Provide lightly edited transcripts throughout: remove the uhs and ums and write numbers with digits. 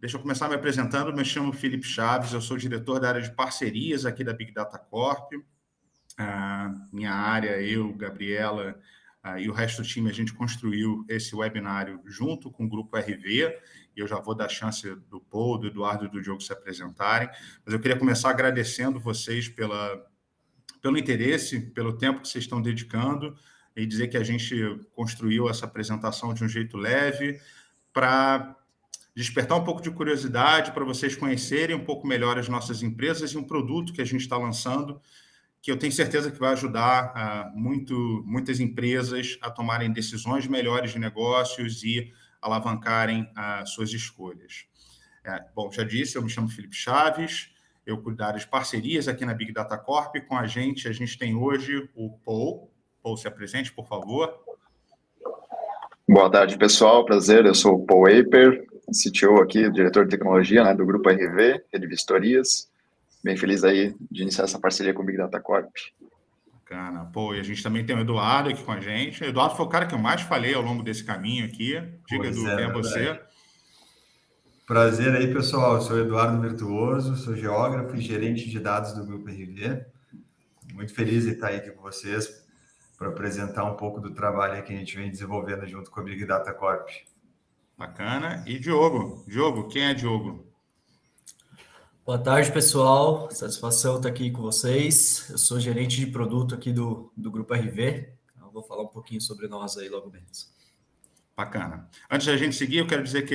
Deixa eu começar me apresentando. Me chamo Felipe Chaves, eu sou diretor da área de parcerias aqui da Big Data Corp. Minha área, eu, Gabriela e o resto do time, a gente construiu esse webinário junto com o Grupo RV, e eu já vou dar chance do Paul, do Eduardo e do Diogo se apresentarem, mas eu queria começar agradecendo vocês pelo interesse, pelo tempo que vocês estão dedicando, e dizer que a gente construiu essa apresentação de um jeito leve, para despertar um pouco de curiosidade, para vocês conhecerem um pouco melhor as nossas empresas e um produto que a gente está lançando, que eu tenho certeza que vai ajudar muitas empresas a tomarem decisões melhores de negócios e alavancarem suas escolhas. Bom, já disse, eu me chamo Felipe Chaves, eu cuido da área de parcerias aqui na Big Data Corp. Com a gente tem hoje o Paul. Paul, se apresente, por favor. Boa tarde, pessoal. Prazer, eu sou o Paul Aper, CTO aqui, diretor de tecnologia, do Grupo RV, Rede Vistorias. Bem feliz aí de iniciar essa parceria com o Big Data Corp. Bacana. Pô, e a gente também tem o Eduardo aqui com a gente. O Eduardo foi o cara que eu mais falei ao longo desse caminho aqui. Diga, Edu, quem é você? Prazer aí, pessoal. Eu sou o Eduardo Virtuoso, sou geógrafo e gerente de dados do Grupo RV. Muito feliz de estar aí aqui com vocês para apresentar um pouco do trabalho que a gente vem desenvolvendo junto com a Big Data Corp. Bacana. E Diogo? Diogo, quem é Diogo? Boa tarde, pessoal. Satisfação estar aqui com vocês. Eu sou gerente de produto aqui do Grupo RV. Eu vou falar um pouquinho sobre nós aí logo menos. Bacana. Antes da gente seguir, eu quero dizer que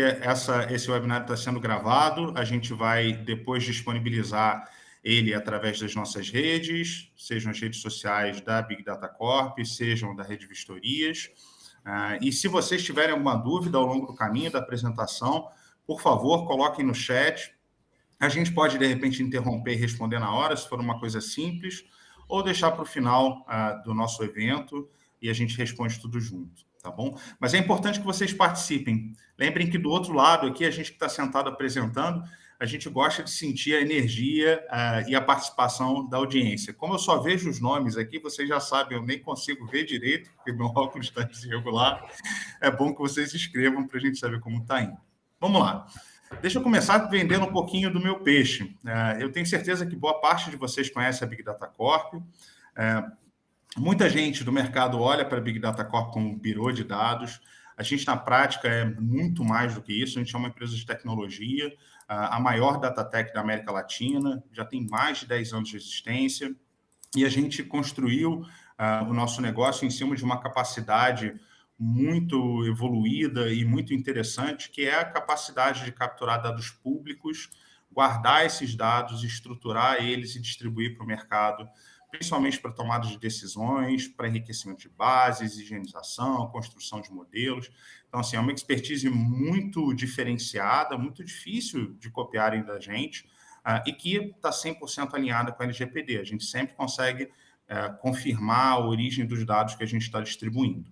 esse webinar está sendo gravado. A gente vai depois disponibilizar ele através das nossas redes, sejam as redes sociais da Big Data Corp, sejam da Rede Vistorias. E se vocês tiverem alguma dúvida ao longo do caminho da apresentação, por favor, coloquem no chat. A gente pode, de repente, interromper e responder na hora, se for uma coisa simples, ou deixar para o final do nosso evento e a gente responde tudo junto, tá bom? Mas é importante que vocês participem. Lembrem que do outro lado aqui, a gente que está sentado apresentando, a gente gosta de sentir a energia e a participação da audiência. Como eu só vejo os nomes aqui, vocês já sabem, eu nem consigo ver direito, porque meu óculos está desregular. É bom que vocês escrevam para a gente saber como está indo. Vamos lá. Deixa eu começar vendendo um pouquinho do meu peixe. Eu tenho certeza que boa parte de vocês conhece a Big Data Corp. Muita gente do mercado olha para a Big Data Corp como um birô de dados. A gente, na prática, é muito mais do que isso. A gente é uma empresa de tecnologia, a maior data tech da América Latina, já tem mais de 10 anos de existência, e a gente construiu o nosso negócio em cima de uma capacidade muito evoluída e muito interessante, que é a capacidade de capturar dados públicos, guardar esses dados, estruturar eles e distribuir para o mercado, principalmente para tomada de decisões, para enriquecimento de bases, higienização, construção de modelos. Então, assim, é uma expertise muito diferenciada, muito difícil de copiarem da gente, e que está 100% alinhada com a LGPD. A gente sempre consegue confirmar a origem dos dados que a gente está distribuindo.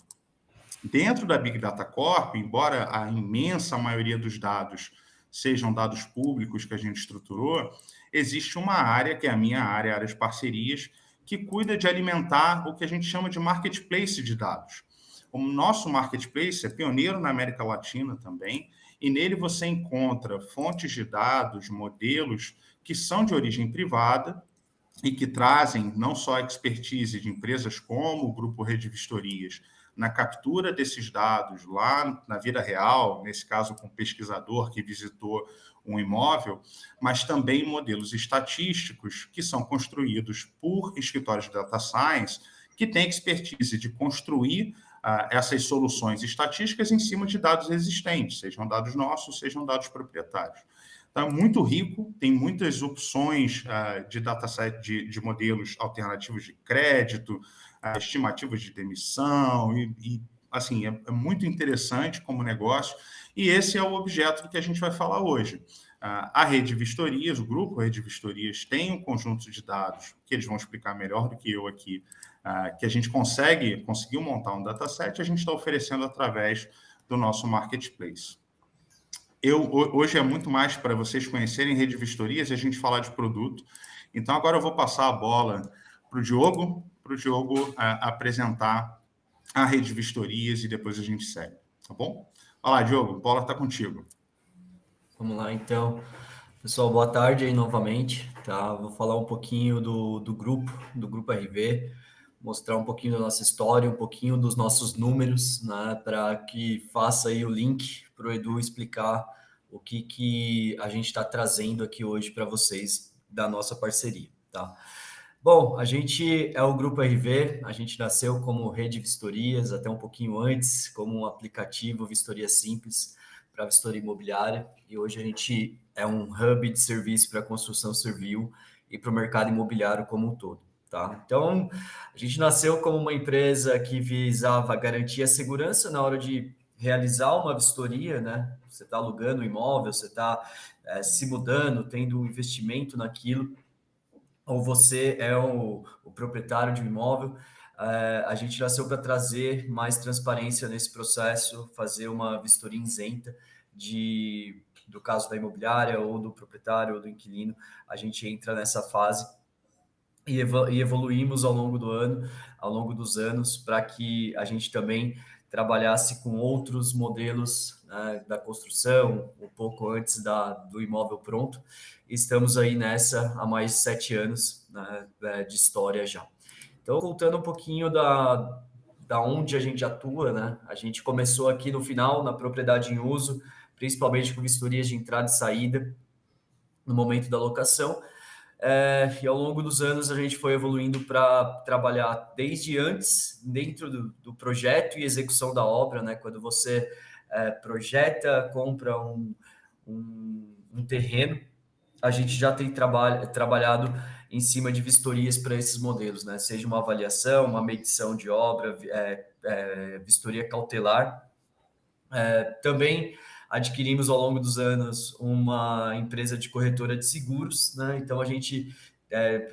Dentro da Big Data Corp, embora a imensa maioria dos dados sejam dados públicos que a gente estruturou, existe uma área, que é a minha área, a área de parcerias, que cuida de alimentar o que a gente chama de marketplace de dados. O nosso marketplace é pioneiro na América Latina também, e nele você encontra fontes de dados, modelos que são de origem privada e que trazem não só a expertise de empresas como o Grupo Rede Vistorias na captura desses dados lá na vida real, nesse caso com um pesquisador que visitou um imóvel, mas também modelos estatísticos que são construídos por escritórios de data science que têm expertise de construir essas soluções estatísticas em cima de dados existentes, sejam dados nossos, sejam dados proprietários. Então, é muito rico, tem muitas opções de dataset, de modelos alternativos de crédito, estimativas de demissão, assim, é muito interessante como negócio, e esse é o objeto do que a gente vai falar hoje. A Rede Vistorias, o grupo Rede Vistorias, tem um conjunto de dados, que eles vão explicar melhor do que eu aqui, que a gente conseguiu montar um dataset, a gente está oferecendo através do nosso marketplace. Hoje é muito mais para vocês conhecerem Rede Vistorias e a gente falar de produto. Então, agora eu vou passar a bola para o Diogo apresentar a Rede Vistorias e depois a gente segue, tá bom? Olha lá, Diogo, a bola está contigo. Vamos lá, então. Pessoal, boa tarde aí novamente, tá? Vou falar um pouquinho do Grupo RV, mostrar um pouquinho da nossa história, um pouquinho dos nossos números, né? Para que faça aí o link para o Edu explicar o que a gente está trazendo aqui hoje para vocês da nossa parceria, tá? Bom, a gente é o Grupo RV, a gente nasceu como rede de vistorias, até um pouquinho antes, como um aplicativo Vistoria Simples para vistoria imobiliária, e hoje a gente é um hub de serviço para construção civil e para o mercado imobiliário como um todo, tá? Então, a gente nasceu como uma empresa que visava garantir a segurança na hora de realizar uma vistoria, né? Você está alugando um imóvel, você está se mudando, tendo um investimento naquilo, ou você é o proprietário de um imóvel, a gente nasceu para trazer mais transparência nesse processo, fazer uma vistoria isenta do caso da imobiliária, ou do proprietário, ou do inquilino. A gente entra nessa fase e evoluímos ao longo ao longo dos anos, para que a gente também trabalhasse com outros modelos, né, da construção, um pouco antes do imóvel pronto. Estamos aí nessa há mais de 7 anos, né, de história já. Então, voltando um pouquinho da onde a gente atua, né? A gente começou aqui no final, na propriedade em uso, principalmente com vistorias de entrada e saída, no momento da locação. E ao longo dos anos a gente foi evoluindo para trabalhar desde antes, dentro do projeto e execução da obra, né? Quando você projeta, compra um terreno, a gente já tem trabalhado em cima de vistorias para esses modelos, né? Seja uma avaliação, uma medição de obra, vistoria cautelar. Também adquirimos ao longo dos anos uma empresa de corretora de seguros, né? Então a gente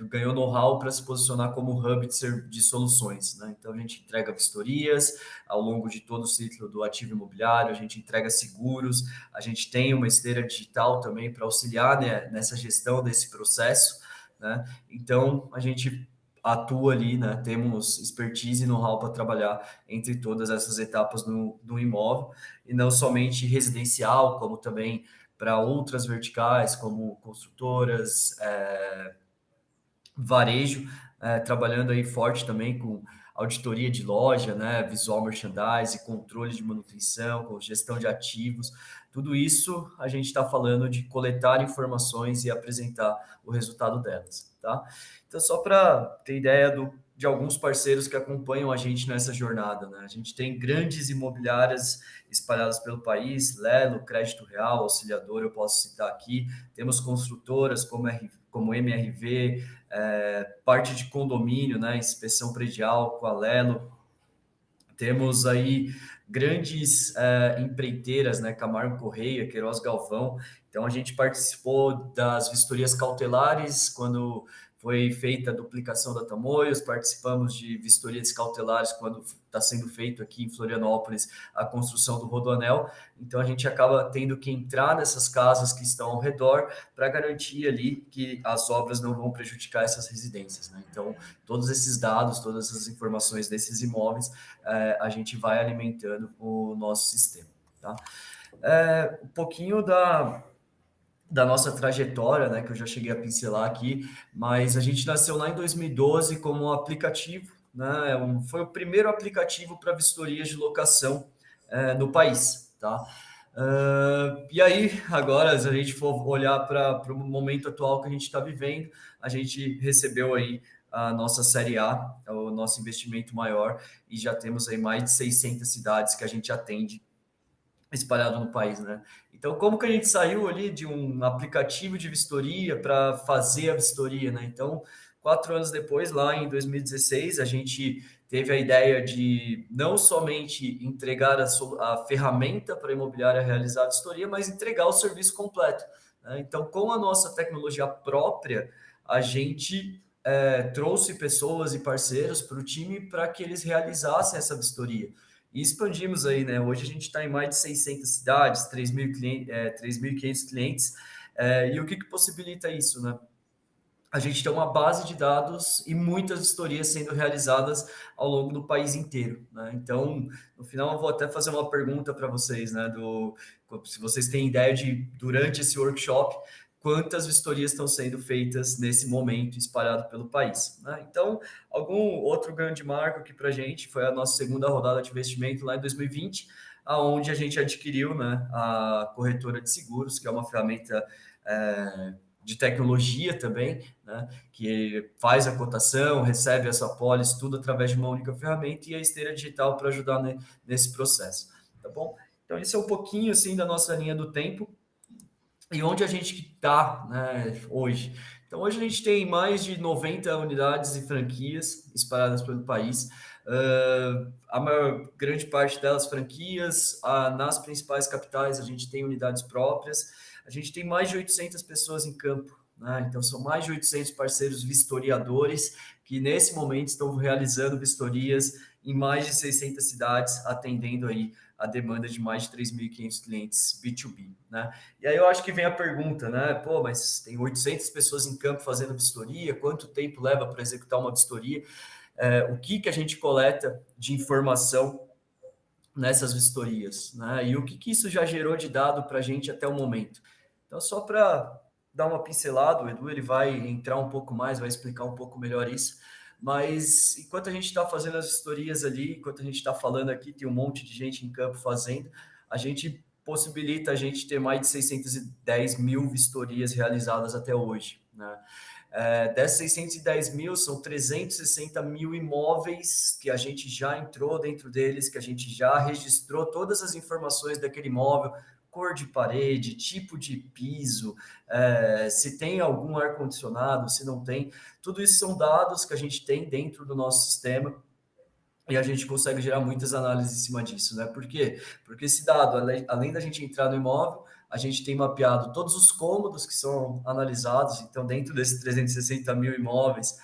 ganhou know-how para se posicionar como hub de soluções, né? Então a gente entrega vistorias ao longo de todo o ciclo do ativo imobiliário, a gente entrega seguros, a gente tem uma esteira digital também para auxiliar, né, nessa gestão desse processo, né? Então a gente atua ali, né? Temos expertise e know-how para trabalhar entre todas essas etapas do imóvel, e não somente residencial, como também para outras verticais, como construtoras, varejo, trabalhando aí forte também com auditoria de loja, né, visual merchandising, controle de manutenção, com gestão de ativos. Tudo isso a gente está falando de coletar informações e apresentar o resultado delas, tá? Então, só para ter ideia de alguns parceiros que acompanham a gente nessa jornada, né? A gente tem grandes imobiliárias espalhadas pelo país, Lelo, Crédito Real, Auxiliador, eu posso citar aqui. Temos construtoras como MRV, parte de condomínio, né, inspeção predial com a Lelo. Temos aí grandes empreiteiras, né, Camargo Correia, Queiroz Galvão. Então a gente participou das vistorias cautelares quando foi feita a duplicação da Tamoios, participamos de vistorias cautelares quando está sendo feito aqui em Florianópolis a construção do Rodoanel. Então a gente acaba tendo que entrar nessas casas que estão ao redor para garantir ali que as obras não vão prejudicar essas residências, né? Então todos esses dados, todas essas informações desses imóveis, a gente vai alimentando o nosso sistema, tá? Um pouquinho da nossa trajetória, né, que eu já cheguei a pincelar aqui, mas a gente nasceu lá em 2012 como um aplicativo, né, foi o primeiro aplicativo para vistorias de locação no país, tá? E aí, agora, se a gente for olhar para o momento atual que a gente está vivendo, a gente recebeu aí a nossa Série A, o nosso investimento maior, e já temos aí mais de 600 cidades que a gente atende espalhado no país, né? Então, como que a gente saiu ali de um aplicativo de vistoria para fazer a vistoria, né? Então, 4 anos depois, lá em 2016, a gente teve a ideia de não somente entregar a ferramenta para a imobiliária realizar a vistoria, mas entregar o serviço completo, né? Então, com a nossa tecnologia própria, a gente trouxe pessoas e parceiros para o time para que eles realizassem essa vistoria. E expandimos aí, né? Hoje a gente está em mais de 600 cidades, 3.500 clientes. E o que possibilita isso, né? a gente tem uma base de dados e muitas vistorias sendo realizadas ao longo do país inteiro, né? Então, no final, eu vou até fazer uma pergunta para vocês, né? Se vocês têm ideia de, durante esse workshop, quantas vistorias estão sendo feitas nesse momento espalhado pelo país, né? Então, algum outro grande marco aqui para a gente foi a nossa segunda rodada de investimento lá em 2020, aonde a gente adquiriu, né, a corretora de seguros, que é uma ferramenta de tecnologia também, né, que faz a cotação, recebe essa apólice, tudo através de uma única ferramenta, e a esteira digital para ajudar nesse processo, tá bom? Então, esse é um pouquinho, assim, da nossa linha do tempo e onde a gente está, né, hoje. Então, hoje a gente tem mais de 90 unidades e franquias espalhadas pelo país, a maior grande parte delas franquias, nas principais capitais a gente tem unidades próprias, a gente tem mais de 800 pessoas em campo, né? Então são mais de 800 parceiros vistoriadores que nesse momento estão realizando vistorias em mais de 600 cidades, atendendo aí a demanda de mais de 3.500 clientes B2B, né? E aí eu acho que vem a pergunta, né? Pô, mas tem 800 pessoas em campo fazendo vistoria, quanto tempo leva para executar uma vistoria? O que a gente coleta de informação nessas vistorias, né? E o que isso já gerou de dado para a gente até o momento. Então, só para dar uma pincelada, o Edu ele vai entrar um pouco mais, vai explicar um pouco melhor isso, mas enquanto a gente está fazendo as vistorias ali, enquanto a gente está falando aqui, tem um monte de gente em campo fazendo, a gente possibilita a gente ter mais de 610 mil vistorias realizadas até hoje, né? Dessas 610 mil, são 360 mil imóveis que a gente já entrou dentro deles, que a gente já registrou todas as informações daquele imóvel, cor de parede, tipo de piso, se tem algum ar-condicionado, se não tem. Tudo isso são dados que a gente tem dentro do nosso sistema e a gente consegue gerar muitas análises em cima disso, né? Por quê? Porque esse dado, além da gente entrar no imóvel, a gente tem mapeado todos os cômodos que são analisados, então dentro desses 360 mil imóveis,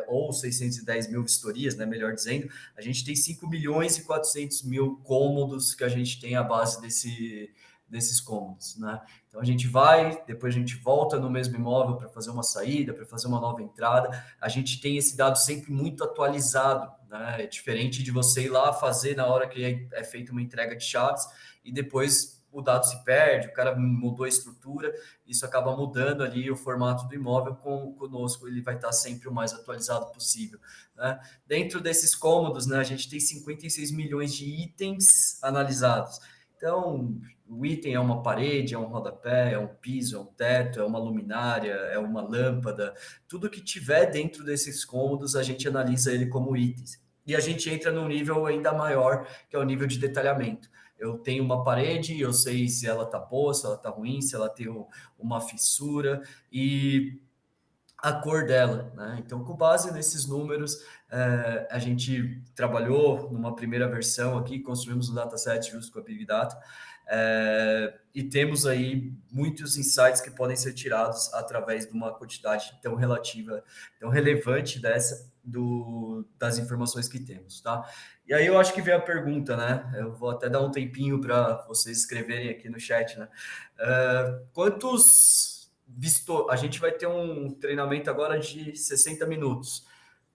ou 610 mil vistorias, né, melhor dizendo, a gente tem 5 milhões e 400 mil cômodos que a gente tem à base desses cômodos, né? Então a gente vai, depois a gente volta no mesmo imóvel para fazer uma saída, para fazer uma nova entrada, a gente tem esse dado sempre muito atualizado, né? É diferente de você ir lá fazer na hora que é feita uma entrega de chaves e depois o dado se perde, o cara mudou a estrutura, isso acaba mudando ali o formato do imóvel. Conosco ele vai estar sempre o mais atualizado possível, né? Dentro desses cômodos, né, a gente tem 56 milhões de itens analisados. Então, o item é uma parede, é um rodapé, é um piso, é um teto, é uma luminária, é uma lâmpada. Tudo que tiver dentro desses cômodos, a gente analisa ele como itens. E a gente entra num nível ainda maior, que é o nível de detalhamento. Eu tenho uma parede, eu sei se ela está boa, se ela está ruim, se ela tem uma fissura e a cor dela, né? Então, com base nesses números, a gente trabalhou numa primeira versão aqui, construímos um dataset justo com a Big Data, e temos aí muitos insights que podem ser tirados através de uma quantidade tão relativa, tão relevante das informações que temos, tá? E aí eu acho que vem a pergunta, né? Eu vou até dar um tempinho para vocês escreverem aqui no chat, né? A gente vai ter um treinamento agora de 60 minutos.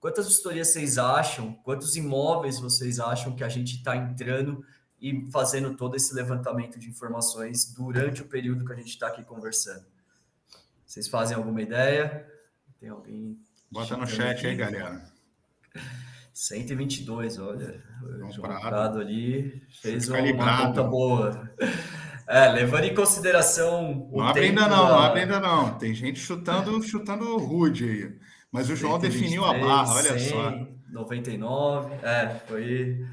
Quantas vistorias vocês acham? Quantos imóveis vocês acham que a gente está entrando e fazendo todo esse levantamento de informações durante o período que a gente está aqui conversando? Vocês fazem alguma ideia? Tem alguém? Bota no chat aqui aí, galera. 122, olha. Então, o João Prado ali fez uma conta calibrado. boa. Levando em consideração o Não abre tempo ainda não, não abre ainda não. Tem gente chutando rude aí. Mas o João definiu a barra, olha 100, só. 99, foi...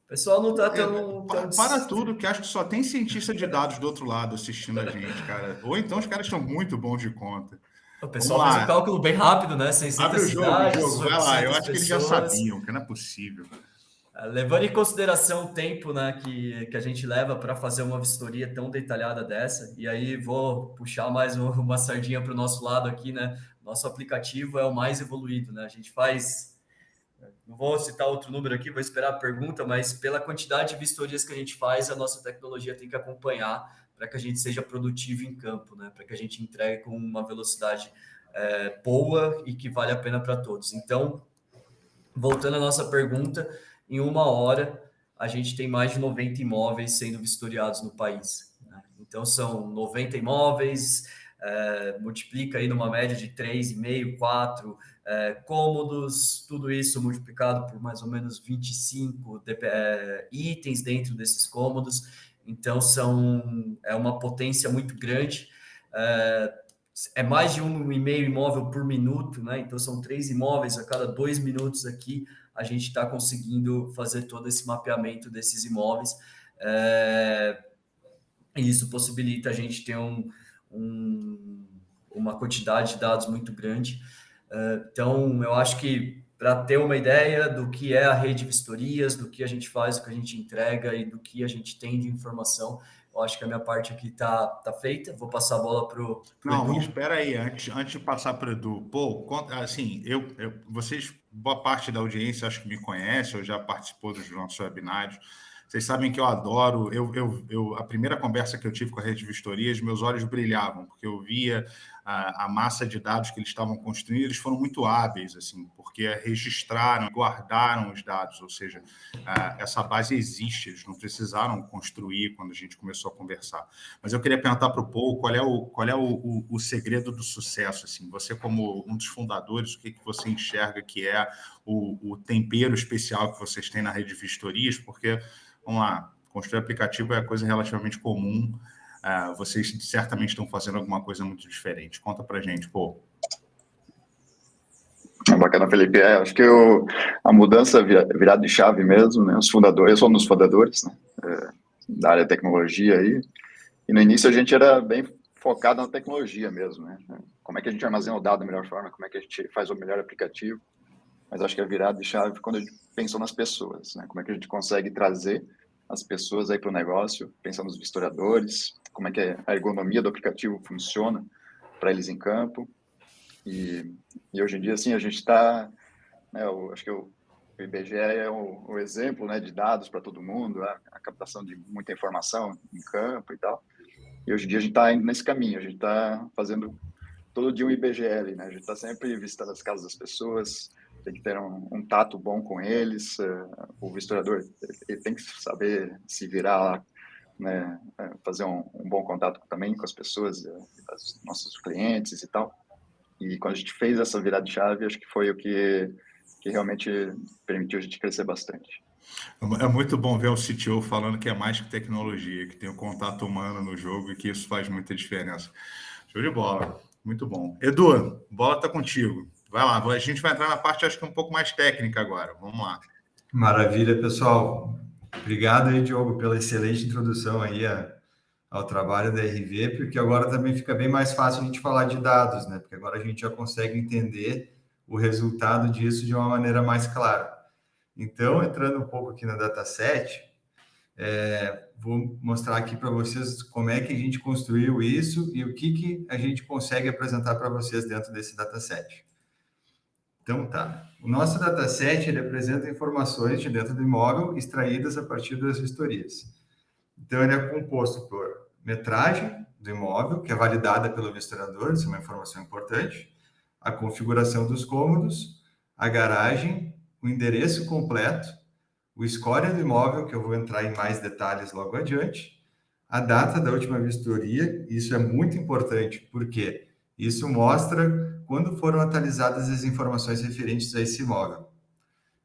O pessoal não tá tão... Para tudo, que acho que só tem cientista de dados do outro lado assistindo a gente, cara. Ou então os caras estão muito bons de conta. O pessoal fez um cálculo bem rápido, né? 600 Abre o cidades, jogo, vai lá. Eu acho que eles já pessoas. sabiam, que não é possível. Levando em consideração o tempo, né, que a gente leva para fazer uma vistoria tão detalhada dessa, e aí vou puxar mais uma sardinha para o nosso lado aqui, né? Nosso aplicativo é o mais evoluído, né? A gente faz, não vou citar outro número aqui, vou esperar a pergunta, mas pela quantidade de vistorias que a gente faz, a nossa tecnologia tem que acompanhar para que a gente seja produtivo em campo, né? Para que a gente entregue com uma velocidade boa e que vale a pena para todos. Então, voltando à nossa pergunta, em 1 hora a gente tem mais de 90 imóveis sendo vistoriados no país, né? Então, são 90 imóveis, multiplica aí numa média de 3,5, 4 cômodos, tudo isso multiplicado por mais ou menos 25 itens dentro desses cômodos. Então, é uma potência muito grande. É mais de 1,5 imóvel por minuto, né? Então, são 3 imóveis a cada 2 minutos aqui. A gente está conseguindo fazer todo esse mapeamento desses imóveis. E isso possibilita a gente ter uma quantidade de dados muito grande. Então, eu acho que para ter uma ideia do que é a rede Vistorias, do que a gente faz, do que a gente entrega e do que a gente tem de informação, eu acho que a minha parte aqui tá feita. Vou passar a bola para o Não, Edu. espera aí, antes de passar para o Edu, pô, assim, vocês, boa parte da audiência acho que me conhece, eu já participou dos nossos webinários. Vocês sabem que eu adoro, a primeira conversa que eu tive com a Rede Vistorias, meus olhos brilhavam, porque eu via a massa de dados que eles estavam construindo, eles foram muito hábeis, assim, porque registraram, guardaram os dados, ou seja, essa base existe, eles não precisaram construir quando a gente começou a conversar. Mas eu queria perguntar para o Paul, qual é o segredo do sucesso, assim, você como um dos fundadores, o que você enxerga que é o tempero especial que vocês têm na Rede Vistorias, porque vamos lá, construir aplicativo é coisa relativamente comum. Vocês certamente estão fazendo alguma coisa muito diferente. Conta pra gente, pô. Bacana, Felipe. Acho que a mudança virada de chave mesmo, né? Os fundadores, eu sou um dos fundadores, né? Da área de tecnologia aí. E no início a gente era bem focado na tecnologia mesmo, né? Como é que a gente armazena o dado da melhor forma, como é que a gente faz o melhor aplicativo. Mas acho que a virada de chave quando a gente pensou nas pessoas, né? Como é que a gente consegue trazer as pessoas aí para o negócio, pensando nos vistoriadores, como é que a ergonomia do aplicativo funciona para eles em campo. E hoje em dia, assim, a gente está, né, acho que o IBGE é o exemplo, né, de dados para todo mundo, a captação de muita informação em campo e tal. E hoje em dia a gente está indo nesse caminho, a gente está fazendo todo dia um IBGE ali, né? A gente está sempre visitando as casas das pessoas, tem que ter um tato bom com eles, o vistoriador ele tem que saber se virar lá, né, fazer um bom contato também com as pessoas, os nossos clientes e tal. E quando a gente fez essa virada de chave, acho que foi o que realmente permitiu a gente crescer bastante. É muito bom ver o CTO falando que é mais que tecnologia, que tem o contato humano no jogo e que isso faz muita diferença. Show de bola, muito bom. Edu, a bola está contigo. Vai lá, a gente vai entrar na parte, acho que um pouco mais técnica agora. Vamos lá. Maravilha, pessoal. Obrigado aí, Diogo, pela excelente introdução aí ao trabalho da RV, porque agora também fica bem mais fácil a gente falar de dados, né? Porque agora a gente já consegue entender o resultado disso de uma maneira mais clara. Então, entrando um pouco aqui na dataset, vou mostrar aqui para vocês como é que a gente construiu isso e o que a gente consegue apresentar para vocês dentro desse dataset. Então, tá. O nosso dataset, ele apresenta informações de dentro do imóvel extraídas a partir das vistorias. Então, ele é composto por metragem do imóvel, que é validada pelo vistoriador, isso é uma informação importante, a configuração dos cômodos, a garagem, o endereço completo, o score do imóvel, que eu vou entrar em mais detalhes logo adiante, a data da última vistoria, isso é muito importante, porque isso mostra quando foram atualizadas as informações referentes a esse imóvel.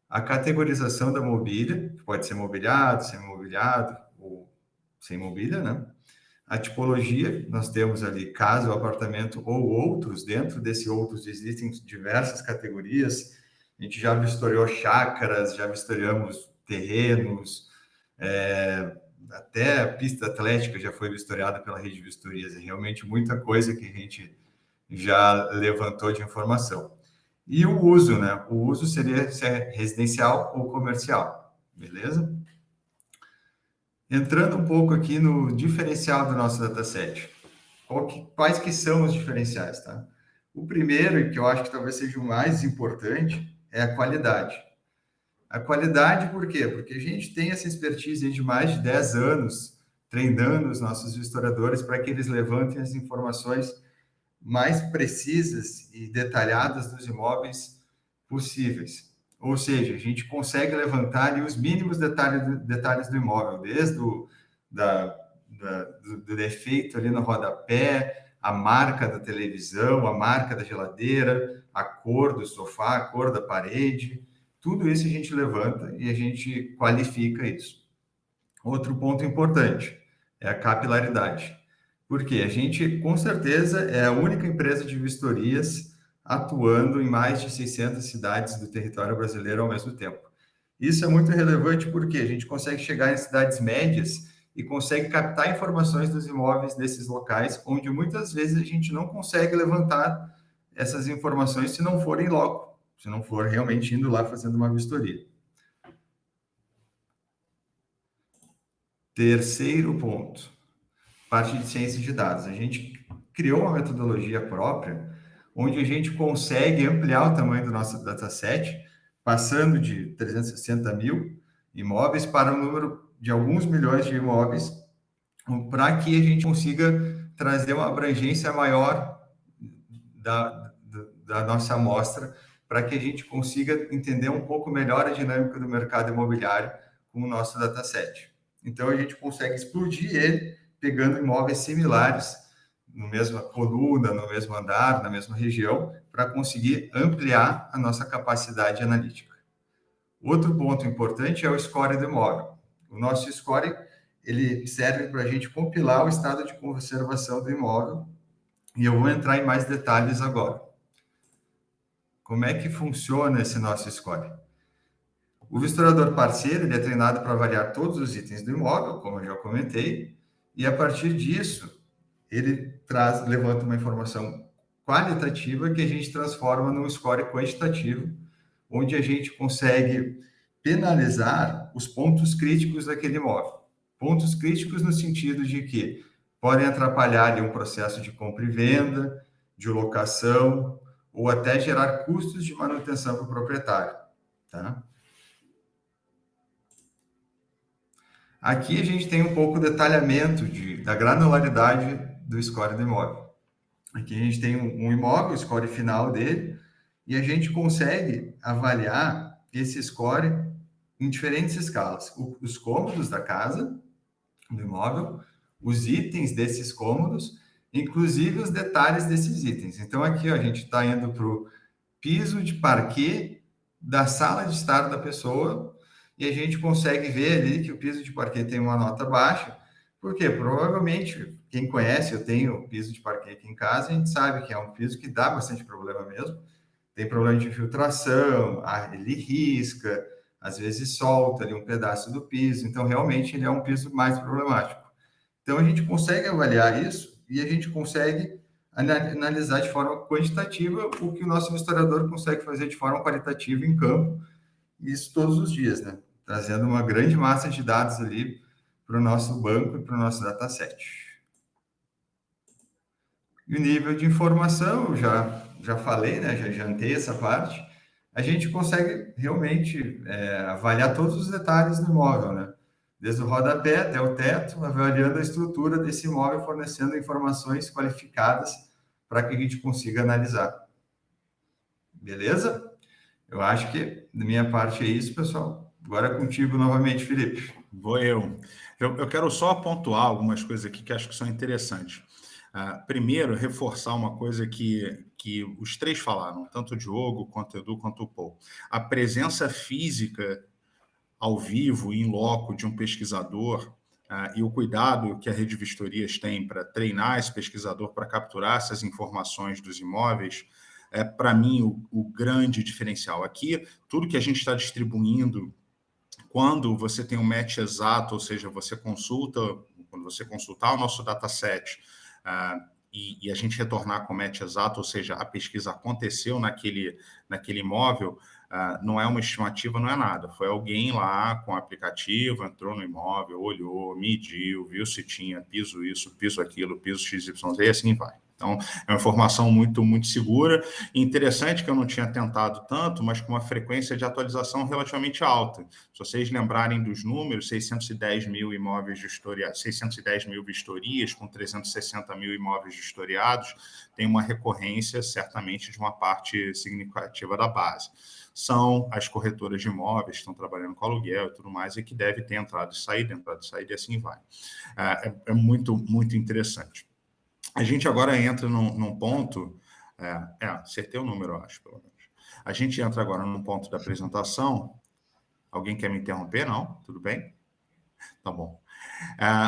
A categorização da mobília, que pode ser mobiliado, semi-mobiliado ou sem mobília, né? A tipologia, nós temos ali casa, apartamento ou outros. Dentro desse outros existem diversas categorias. A gente já vistoriou chácaras, já vistoriamos terrenos, até a pista atlética já foi vistoriada pela Rede Vistorias. É realmente muita coisa que a gente já levantou de informação. E o uso, né? O uso seria se é residencial ou comercial, beleza? Entrando um pouco aqui no diferencial do nosso dataset. Quais que são os diferenciais, tá? O primeiro, e que eu acho que talvez seja o mais importante, é a qualidade. A qualidade, por quê? Porque a gente tem essa expertise de mais de 10 anos treinando os nossos historiadores para que eles levantem as informações mais precisas e detalhadas dos imóveis possíveis. Ou seja, a gente consegue levantar ali os mínimos detalhes do imóvel, desde do defeito ali no rodapé, a marca da televisão, a marca da geladeira, a cor do sofá, a cor da parede, tudo isso a gente levanta e a gente qualifica isso. Outro ponto importante é a capilaridade, porque a gente, com certeza, é a única empresa de vistorias atuando em mais de 600 cidades do território brasileiro ao mesmo tempo. Isso é muito relevante porque a gente consegue chegar em cidades médias e consegue captar informações dos imóveis desses locais, onde muitas vezes a gente não consegue levantar essas informações se não for em loco, se não for realmente indo lá fazendo uma vistoria. Terceiro ponto, parte de ciência de dados. A gente criou uma metodologia própria, onde a gente consegue ampliar o tamanho do nosso dataset, passando de 360 mil imóveis para um número de alguns milhões de imóveis, para que a gente consiga trazer uma abrangência maior da nossa amostra, para que a gente consiga entender um pouco melhor a dinâmica do mercado imobiliário com o nosso dataset. Então, a gente consegue explodir ele, pegando imóveis similares, na mesma coluna, no mesmo andar, na mesma região, para conseguir ampliar a nossa capacidade analítica. Outro ponto importante é o score do imóvel. O nosso score, ele serve para a gente compilar o estado de conservação do imóvel, e eu vou entrar em mais detalhes agora. Como é que funciona esse nosso score? O vistoriador parceiro, ele é treinado para avaliar todos os itens do imóvel, como eu já comentei, e a partir disso, ele levanta uma informação qualitativa que a gente transforma num score quantitativo, onde a gente consegue penalizar os pontos críticos daquele imóvel. Pontos críticos no sentido de que podem atrapalhar ali um processo de compra e venda, de locação, ou até gerar custos de manutenção para o proprietário, tá? Aqui a gente tem um pouco de detalhamento da granularidade do score do imóvel. Aqui a gente tem um imóvel, o score final dele, e a gente consegue avaliar esse score em diferentes escalas. Os cômodos da casa, do imóvel, os itens desses cômodos, inclusive os detalhes desses itens. Então, aqui ó, a gente está indo para o piso de parquet da sala de estar da pessoa, e a gente consegue ver ali que o piso de parquet tem uma nota baixa, porque provavelmente, quem conhece, eu tenho piso de parquet aqui em casa, a gente sabe que é um piso que dá bastante problema mesmo, tem problema de infiltração, ele risca, às vezes solta ali um pedaço do piso, então realmente ele é um piso mais problemático. Então a gente consegue avaliar isso e a gente consegue analisar de forma quantitativa o que o nosso historiador consegue fazer de forma qualitativa em campo, isso todos os dias, né? Trazendo uma grande massa de dados ali para o nosso banco e para o nosso dataset. E o nível de informação, eu já falei, né? Já adiantei essa parte. A gente consegue realmente avaliar todos os detalhes do imóvel, né? Desde o rodapé até o teto, avaliando a estrutura desse imóvel, fornecendo informações qualificadas para que a gente consiga analisar. Beleza? Eu acho que, da minha parte, é isso, pessoal. Agora é contigo novamente, Felipe. Vou eu. Eu quero só pontuar algumas coisas aqui que acho que são interessantes. Primeiro, reforçar uma coisa que os três falaram, tanto o Diogo, quanto o Edu, quanto o Paul. A presença física ao vivo, em loco, de um pesquisador e o cuidado que a Rede Vistorias tem para treinar esse pesquisador, para capturar essas informações dos imóveis, é, para mim, o grande diferencial. Aqui, tudo que a gente está distribuindo, quando você tem um match exato, ou seja, quando você consultar o nosso dataset e a gente retornar com o match exato, ou seja, a pesquisa aconteceu naquele imóvel, não é uma estimativa, não é nada. Foi alguém lá com o aplicativo, entrou no imóvel, olhou, mediu, viu se tinha piso isso, piso aquilo, piso XYZ, e assim vai. Então, é uma informação muito, muito segura. Interessante que eu não tinha tentado tanto, mas com uma frequência de atualização relativamente alta. Se vocês lembrarem dos números, 610 mil imóveis vistoriados, 610 mil vistorias com 360 mil imóveis vistoriados, tem uma recorrência, certamente, de uma parte significativa da base. São as corretoras de imóveis que estão trabalhando com aluguel e tudo mais, e que deve ter entrada e saída, e assim vai. É muito, muito interessante. A gente agora entra num ponto... acertei o número, eu acho, pelo menos. A gente entra agora num ponto da apresentação. Alguém quer me interromper? Não? Tudo bem? Tá bom.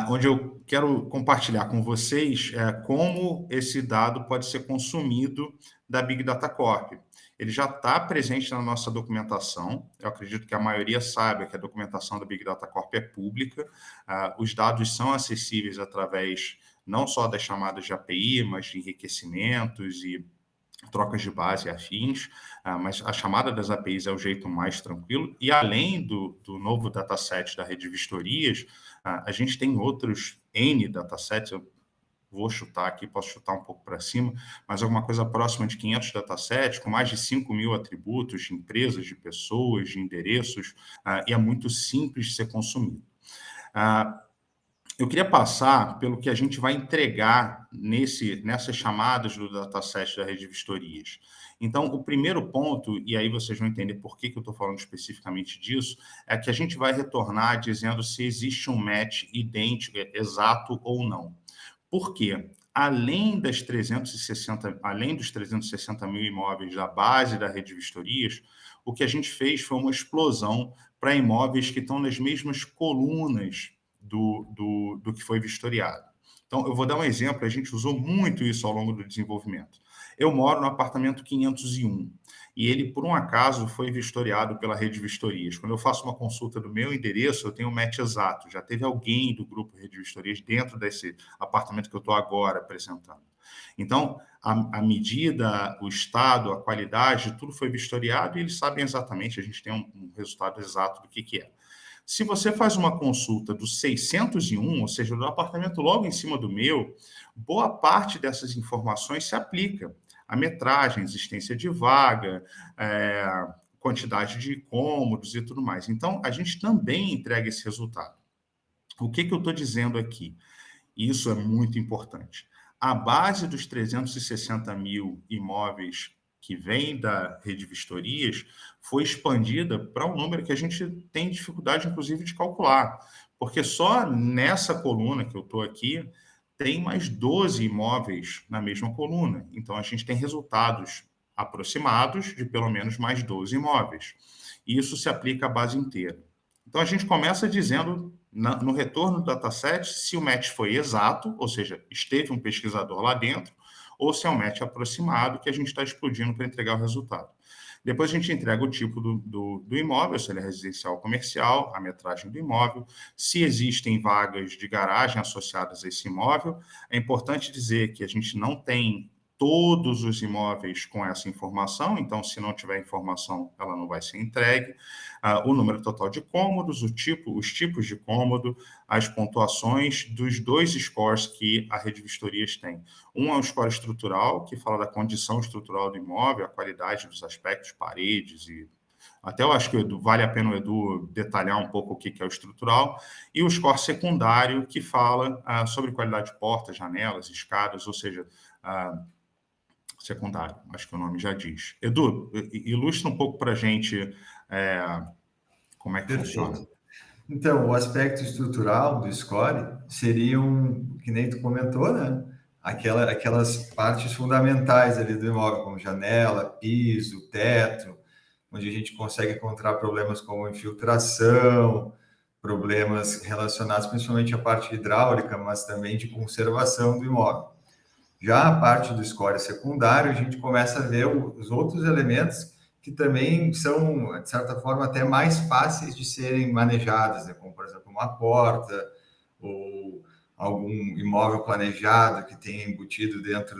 Onde eu quero compartilhar com vocês como esse dado pode ser consumido da Big Data Corp. Ele já está presente na nossa documentação. Eu acredito que a maioria saiba que a documentação da Big Data Corp é pública. Os dados são acessíveis através não só das chamadas de API, mas de enriquecimentos e trocas de base e afins, mas a chamada das APIs é o jeito mais tranquilo. E além do novo dataset da rede de vistorias, a gente tem outros N datasets. Eu vou chutar aqui, posso chutar um pouco para cima, mas alguma coisa próxima de 500 datasets, com mais de 5 mil atributos de empresas, de pessoas, de endereços, e é muito simples de ser consumido. Eu queria passar pelo que a gente vai entregar nessas chamadas do dataset da rede de vistorias. Então, o primeiro ponto, e aí vocês vão entender por que eu estou falando especificamente disso, é que a gente vai retornar dizendo se existe um match idêntico, exato ou não. Por quê? Além dos 360 mil imóveis da base da rede de vistorias, o que a gente fez foi uma explosão para imóveis que estão nas mesmas colunas do que foi vistoriado. Então, eu vou dar um exemplo, a gente usou muito isso ao longo do desenvolvimento. Eu moro no apartamento 501 e ele, por um acaso, foi vistoriado pela rede de vistorias. Quando eu faço uma consulta do meu endereço, eu tenho um match exato. Já teve alguém do grupo rede de vistorias dentro desse apartamento que eu estou agora apresentando. Então, a medida, o estado, a qualidade, tudo foi vistoriado e eles sabem exatamente, a gente tem um resultado exato do que é. Se você faz uma consulta do 601, ou seja, do apartamento logo em cima do meu, boa parte dessas informações se aplica. A metragem, existência de vaga, quantidade de cômodos e tudo mais. Então, a gente também entrega esse resultado. O que eu estou dizendo aqui? Isso é muito importante. A base dos 360 mil imóveis que vem da rede vistorias foi expandida para um número que a gente tem dificuldade, inclusive, de calcular. Porque só nessa coluna que eu estou aqui, tem mais 12 imóveis na mesma coluna. Então, a gente tem resultados aproximados de pelo menos mais 12 imóveis. E isso se aplica à base inteira. Então, a gente começa dizendo, no retorno do dataset, se o match foi exato, ou seja, esteve um pesquisador lá dentro, ou se é um match aproximado que a gente está explodindo para entregar o resultado. Depois a gente entrega o tipo do imóvel, se ele é residencial ou comercial, a metragem do imóvel, se existem vagas de garagem associadas a esse imóvel. É importante dizer que a gente não tem todos os imóveis com essa informação, então, se não tiver informação, ela não vai ser entregue. O número total de cômodos, os tipos de cômodo, as pontuações dos 2 scores que a rede de vistorias tem. Um é o score estrutural, que fala da condição estrutural do imóvel, a qualidade dos aspectos, paredes e... Até eu acho que vale a pena o Edu detalhar um pouco o que é o estrutural. E o score secundário, que fala sobre qualidade de portas, janelas, escadas, ou seja... secundário, acho que o nome já diz. Edu, ilustra um pouco para a gente como é que funciona. Então, o aspecto estrutural do score seria que nem tu comentou, né? Aquelas partes fundamentais ali do imóvel, como janela, piso, teto, onde a gente consegue encontrar problemas como infiltração, problemas relacionados principalmente à parte hidráulica, mas também de conservação do imóvel. Já a parte do score secundário, a gente começa a ver os outros elementos que também são, de certa forma, até mais fáceis de serem manejados, né? Como, por exemplo, uma porta ou algum imóvel planejado que tenha embutido dentro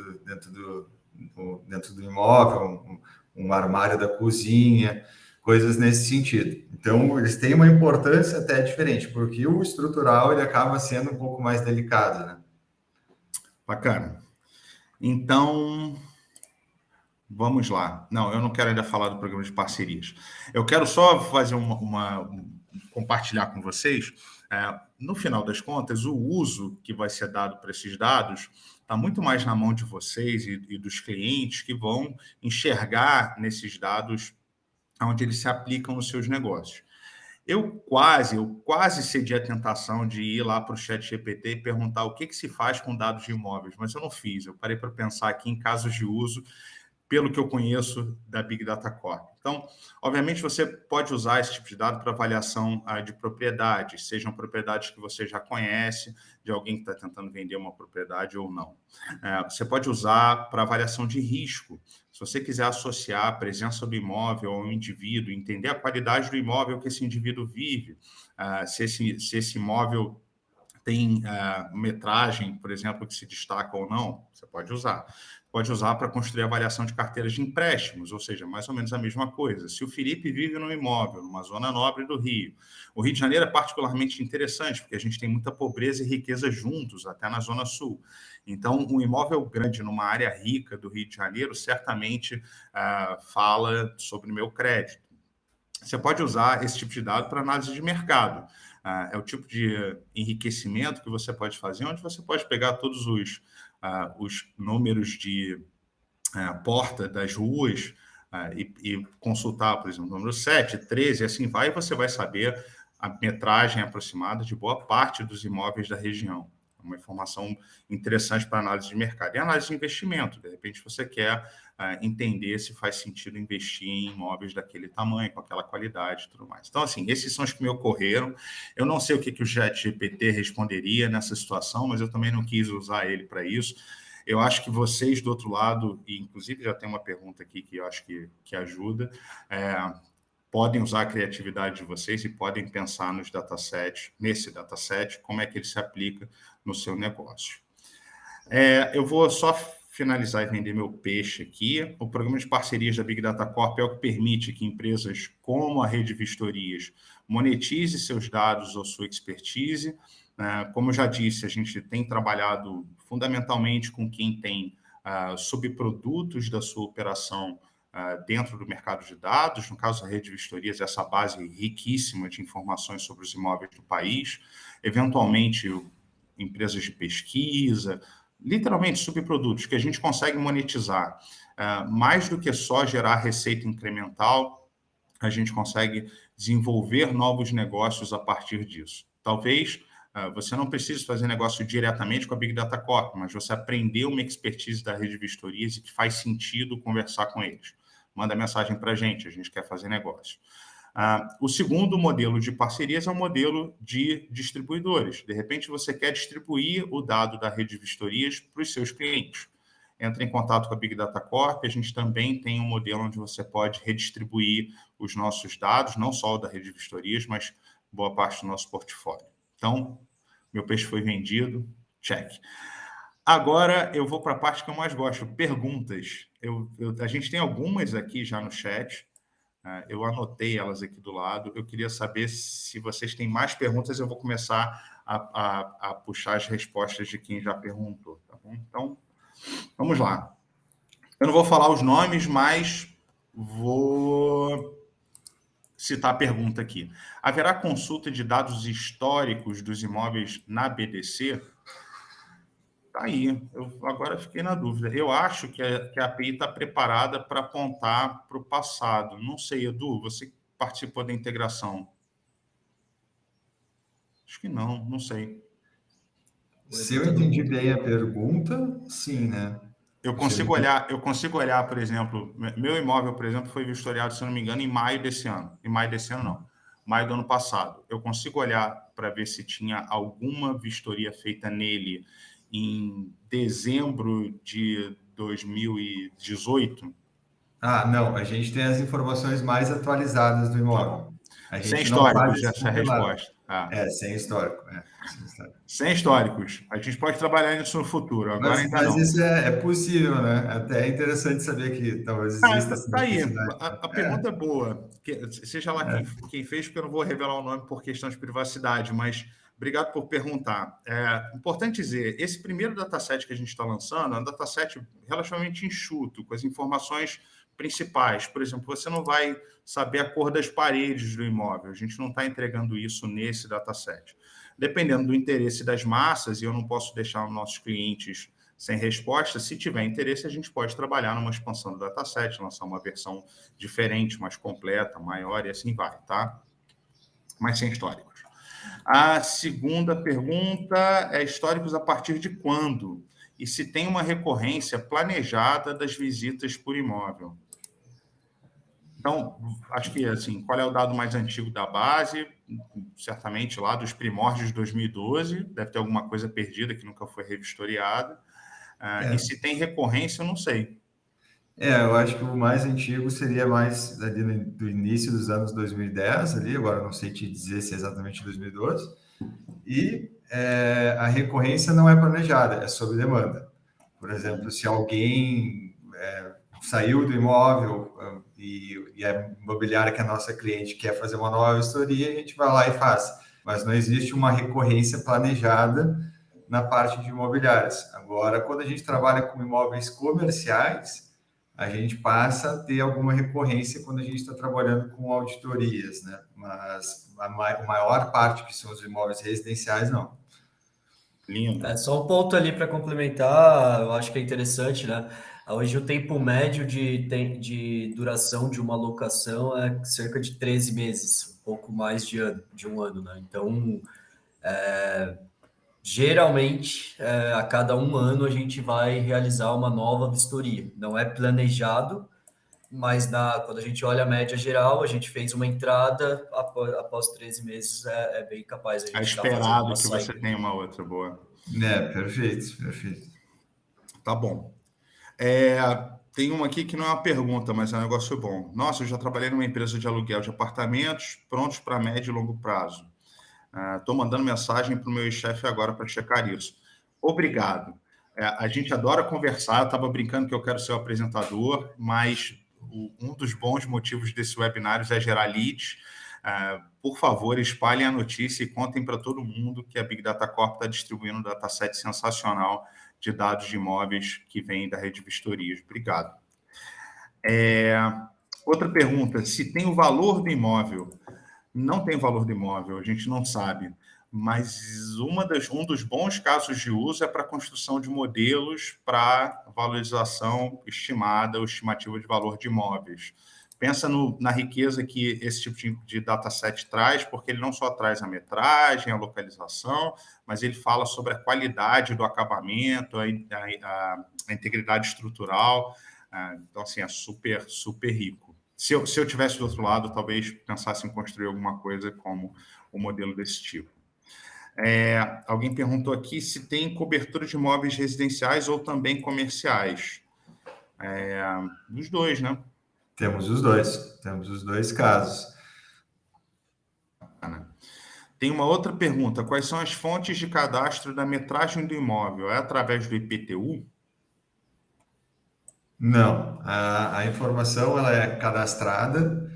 do imóvel, um armário da cozinha, coisas nesse sentido. Então, eles têm uma importância até diferente, porque o estrutural ele acaba sendo um pouco mais delicado, né? Bacana. Então, vamos lá. Não, eu não quero ainda falar do programa de parcerias. Eu quero só fazer compartilhar com vocês. No final das contas, o uso que vai ser dado para esses dados está muito mais na mão de vocês e dos clientes que vão enxergar nesses dados onde eles se aplicam nos seus negócios. Eu quase cedi a tentação de ir lá para o ChatGPT e perguntar o que se faz com dados de imóveis, mas eu não fiz. Eu parei para pensar aqui em casos de uso, pelo que eu conheço da Big Data Corp. Então, obviamente, você pode usar esse tipo de dado para avaliação de propriedades, sejam propriedades que você já conhece, de alguém que está tentando vender uma propriedade ou não. Você pode usar para avaliação de risco. Se você quiser associar a presença do imóvel ao indivíduo, entender a qualidade do imóvel que esse indivíduo vive, se esse imóvel tem metragem, por exemplo, que se destaca ou não, você pode usar. Pode usar para construir avaliação de carteiras de empréstimos, ou seja, mais ou menos a mesma coisa. Se o Felipe vive num imóvel, numa zona nobre do Rio, o Rio de Janeiro é particularmente interessante, porque a gente tem muita pobreza e riqueza juntos, até na Zona Sul. Então, um imóvel grande numa área rica do Rio de Janeiro certamente fala sobre o meu crédito. Você pode usar esse tipo de dado para análise de mercado. É o tipo de enriquecimento que você pode fazer, onde você pode pegar todos os números de porta das ruas e consultar, por exemplo, o número 7, 13, e assim vai, e você vai saber a metragem aproximada de boa parte dos imóveis da região. É uma informação interessante para análise de mercado. E análise de investimento, de repente você quer entender se faz sentido investir em imóveis daquele tamanho, com aquela qualidade e tudo mais. Então, assim, esses são os que me ocorreram. Eu não sei o que o ChatGPT responderia nessa situação, mas eu também não quis usar ele para isso. Eu acho que vocês, do outro lado, e inclusive já tem uma pergunta aqui que eu acho que ajuda, podem usar a criatividade de vocês e podem pensar nesse dataset, como é que ele se aplica no seu negócio. Eu vou só finalizar e vender meu peixe aqui. O programa de parcerias da Big Data Corp é o que permite que empresas como a Rede Vistorias monetize seus dados ou sua expertise. Como eu já disse, a gente tem trabalhado fundamentalmente com quem tem subprodutos da sua operação dentro do mercado de dados. No caso da Rede Vistorias, essa base riquíssima de informações sobre os imóveis do país, eventualmente empresas de pesquisa, literalmente subprodutos que a gente consegue monetizar. Mais do que só gerar receita incremental, a gente consegue desenvolver novos negócios a partir disso. Talvez você não precise fazer negócio diretamente com a Big Data Corp, mas você aprendeu uma expertise da Rede Vistorias e que faz sentido conversar com eles. Manda mensagem para a gente quer fazer negócio. O segundo modelo de parcerias é o modelo de distribuidores. De repente, você quer distribuir o dado da Rede Vistorias para os seus clientes. Entra em contato com a Big Data Corp, a gente também tem um modelo onde você pode redistribuir os nossos dados, não só o da Rede Vistorias, mas boa parte do nosso portfólio. Então, meu peixe foi vendido, check. Agora, eu vou para a parte que eu mais gosto, perguntas. A gente tem algumas aqui já no chat, eu anotei elas aqui do lado. Eu queria saber se vocês têm mais perguntas, eu vou começar a puxar as respostas de quem já perguntou, tá bom? Então, vamos lá. Eu não vou falar os nomes, mas vou citar a pergunta aqui. Haverá consulta de dados históricos dos imóveis na BDC? Tá aí. Eu agora fiquei na dúvida. Eu acho que a API está preparada para apontar para o passado. Não sei, Edu, você participou da integração? Acho que não sei. Se eu entendi bem a pergunta, sim, né? Eu consigo olhar, por exemplo, meu imóvel, por exemplo, foi vistoriado, se não me engano, em maio desse ano. Em maio desse ano, não. Maio do ano passado. Eu consigo olhar para ver se tinha alguma vistoria feita nele em dezembro de 2018? Não. A gente tem as informações mais atualizadas do imóvel. A gente sem não faz históricos, essa é a resposta. Sem histórico. Sem históricos. A gente pode trabalhar nisso no futuro. Agora ainda não. Mas isso é possível, né? Até é interessante saber que talvez exista essa necessidade. A pergunta é boa. Seja lá quem fez, porque eu não vou revelar o nome por questão de privacidade, mas Obrigado por perguntar. É importante dizer, esse primeiro dataset que a gente está lançando é um dataset relativamente enxuto, com as informações principais. Por exemplo, você não vai saber a cor das paredes do imóvel. A gente não está entregando isso nesse dataset. Dependendo do interesse das massas, e eu não posso deixar os nossos clientes sem resposta, se tiver interesse, a gente pode trabalhar numa expansão do dataset, lançar uma versão diferente, mais completa, maior, e assim vai, tá? Mas sem históricos. A segunda pergunta é históricos a partir de quando? E se tem uma recorrência planejada das visitas por imóvel? Então, acho que, assim, qual é o dado mais antigo da base? Certamente lá dos primórdios de 2012, deve ter alguma coisa perdida que nunca foi revistoriada. E se tem recorrência, eu não sei. Eu acho que o mais antigo seria mais ali do início dos anos 2010, ali, agora não sei te dizer se é exatamente 2012, e a recorrência não é planejada, é sob demanda. Por exemplo, se alguém saiu do imóvel e a imobiliária que é a nossa cliente quer fazer uma nova vistoria, a gente vai lá e faz. Mas não existe uma recorrência planejada na parte de imobiliárias. Agora, quando a gente trabalha com imóveis comerciais, a gente passa a ter alguma recorrência quando a gente está trabalhando com auditorias, né? Mas a maior parte, que são os imóveis residenciais, não. Lindo. Só um ponto ali para complementar, eu acho que é interessante, né? Hoje o tempo médio de duração de uma locação é cerca de 13 meses, um pouco mais de um ano, né? Então, geralmente, a cada um ano a gente vai realizar uma nova vistoria. Não é planejado, mas quando a gente olha a média geral, a gente fez uma entrada, após 13 meses é bem capaz a gente estar fazendo esperado uma que você saída. tenha uma outra boa. Perfeito, perfeito. Tá bom. Tem uma aqui que não é uma pergunta, mas é um negócio bom. Nossa, eu já trabalhei numa empresa de aluguel de apartamentos prontos para médio e longo prazo. Estou mandando mensagem para o meu chefe agora para checar isso. Obrigado. A gente adora conversar. Eu estava brincando que eu quero ser o apresentador, mas um dos bons motivos desse webinário é gerar leads. Por favor, espalhem a notícia e contem para todo mundo que a Big Data Corp está distribuindo um dataset sensacional de dados de imóveis que vem da rede Vistorias. Obrigado. Outra pergunta, se tem o valor do imóvel? Não tem valor do imóvel, a gente não sabe, mas um dos bons casos de uso é para a construção de modelos para valorização estimada ou estimativa de valor de imóveis. Pensa na riqueza que esse tipo de dataset traz, porque ele não só traz a metragem, a localização, mas ele fala sobre a qualidade do acabamento, a integridade estrutural. Então, assim, é super, super rico. Se eu tivesse do outro lado, talvez pensasse em construir alguma coisa como um modelo desse tipo. Alguém perguntou aqui se tem cobertura de imóveis residenciais ou também comerciais. Os dois, né? Temos os dois casos. Tem uma outra pergunta. Quais são as fontes de cadastro da metragem do imóvel? É através do IPTU? Não. A informação ela é cadastrada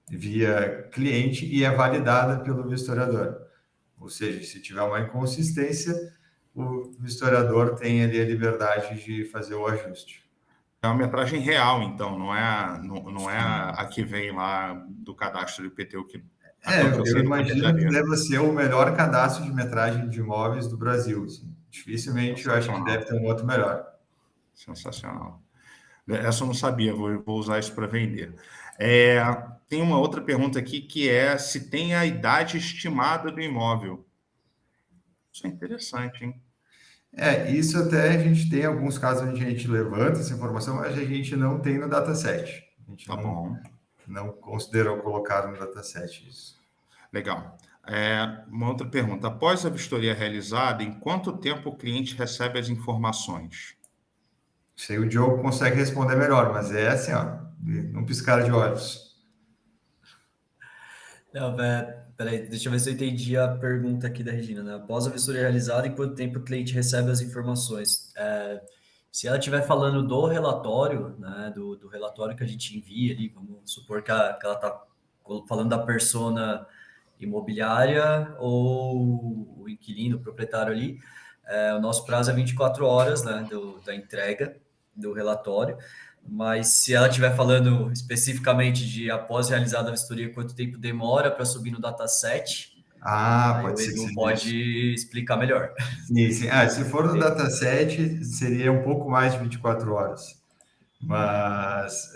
via cliente e é validada pelo vistoriador. Ou seja, se tiver uma inconsistência, o vistoriador tem ali a liberdade de fazer o ajuste. É uma metragem real, então, não é a que vem lá do cadastro do IPTU. Eu imagino que deve ser o melhor cadastro de metragem de imóveis do Brasil. Assim. Dificilmente eu acho que deve ter um outro melhor. Sensacional. Essa eu não sabia, vou usar isso para vender. Tem uma outra pergunta aqui que é se tem a idade estimada do imóvel. Isso é interessante, hein? Isso até a gente tem alguns casos onde a gente levanta essa informação, mas a gente não tem no dataset. A gente não considerou colocar no dataset isso. Legal. Uma outra pergunta. Após a vistoria realizada, em quanto tempo o cliente recebe as informações? Isso aí o Diogo consegue responder melhor, mas é assim, ó, num piscar de olhos. Não, peraí, deixa eu ver se eu entendi a pergunta aqui da Regina, né? Após a vistoria realizada, em quanto tempo o cliente recebe as informações? Se ela estiver falando do relatório, né, do relatório que a gente envia ali, vamos supor que ela está falando da persona imobiliária ou em inquilino, proprietário ali, o nosso prazo é 24 horas, né, da entrega do relatório, mas se ela estiver falando especificamente de após realizada a vistoria, quanto tempo demora para subir no dataset, aí Pode o ser que Edu seja pode isso. explicar melhor. Sim, sim. Se for no dataset, seria um pouco mais de 24 horas. Mas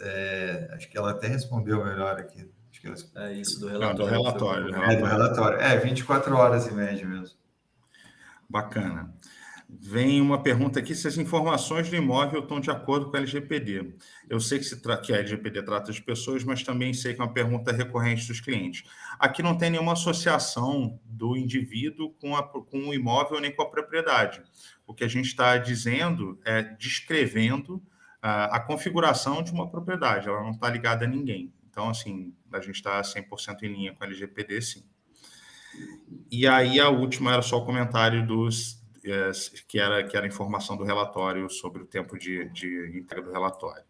acho que ela até respondeu melhor aqui. Acho que ela... É isso, do Não, do relatório. relatório. Do do relatório. relatório. 24 horas em média mesmo. Bacana. Vem uma pergunta aqui se as informações do imóvel estão de acordo com a LGPD. Eu sei que a LGPD trata de pessoas, mas também sei que é uma pergunta recorrente dos clientes. Aqui não tem nenhuma associação do indivíduo com o imóvel nem com a propriedade. O que a gente está dizendo é descrevendo a configuração de uma propriedade. Ela não está ligada a ninguém. Então, assim, a gente está 100% em linha com a LGPD, sim. E aí a última era só o comentário que era a informação do relatório sobre o tempo de entrega do relatório.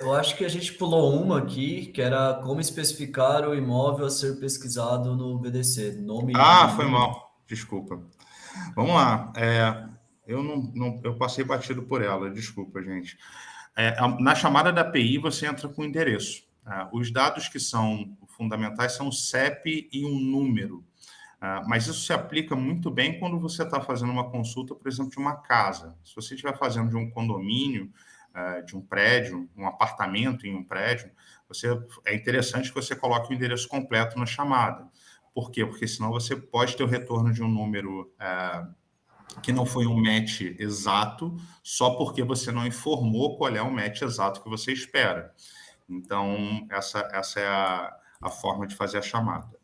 Eu acho que a gente pulou uma aqui, que era como especificar o imóvel a ser pesquisado no BDC. Nome Foi do... mal. Desculpa. Vamos lá. Eu passei batido por ela. Desculpa, gente. Na chamada da API, você entra com o endereço. Os dados que são fundamentais são o CEP e um número. Mas isso se aplica muito bem quando você está fazendo uma consulta, por exemplo, de uma casa. Se você estiver fazendo de um condomínio, de um prédio, um apartamento em um prédio, é interessante que você coloque o endereço completo na chamada. Por quê? Porque senão você pode ter o retorno de um número que não foi um match exato, só porque você não informou qual é o match exato que você espera. Então, essa é a forma de fazer a chamada.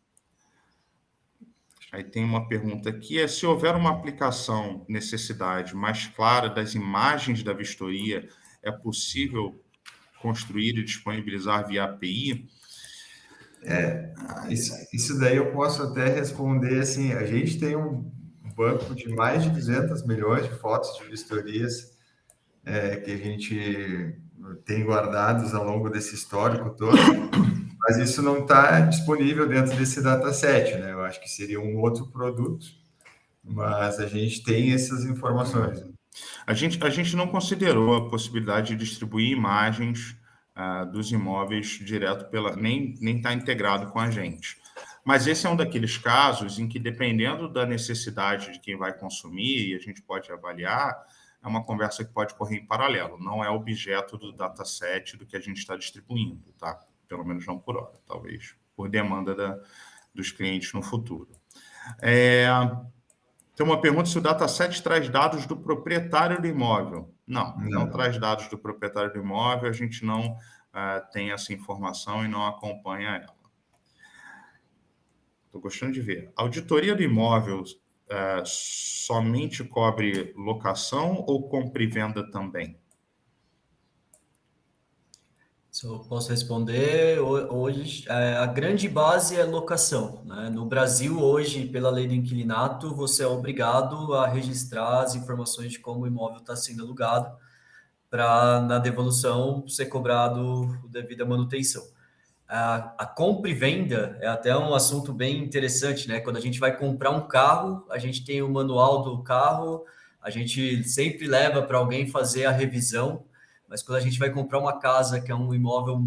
Aí tem uma pergunta aqui, se houver uma aplicação necessidade mais clara das imagens da vistoria, é possível construir e disponibilizar via API? Isso daí eu posso até responder assim, a gente tem um banco de mais de 200 milhões de fotos de vistorias que a gente tem guardados ao longo desse histórico todo, mas isso não está disponível dentro desse dataset, né? Eu acho que seria um outro produto, mas a gente tem essas informações. A gente não considerou a possibilidade de distribuir imagens dos imóveis direto nem está integrado com a gente. Mas esse é um daqueles casos em que, dependendo da necessidade de quem vai consumir, e a gente pode avaliar, é uma conversa que pode correr em paralelo. Não é objeto do dataset do que a gente está distribuindo, tá? Pelo menos não por hora, talvez por demanda dos clientes no futuro. Tem uma pergunta se o dataset traz dados do proprietário do imóvel. Não traz dados do proprietário do imóvel, a gente não tem essa informação e não acompanha ela. Estou gostando de ver. A auditoria do imóvel somente cobre locação ou compra e venda também? Se eu posso responder, hoje a grande base é locação, né? No Brasil, hoje, pela lei do inquilinato, você é obrigado a registrar as informações de como o imóvel está sendo alugado para, na devolução, ser cobrado devido à manutenção. A compra e venda é até um assunto bem interessante, né? Quando a gente vai comprar um carro, a gente tem o manual do carro, a gente sempre leva para alguém fazer a revisão, mas quando a gente vai comprar uma casa, que é um imóvel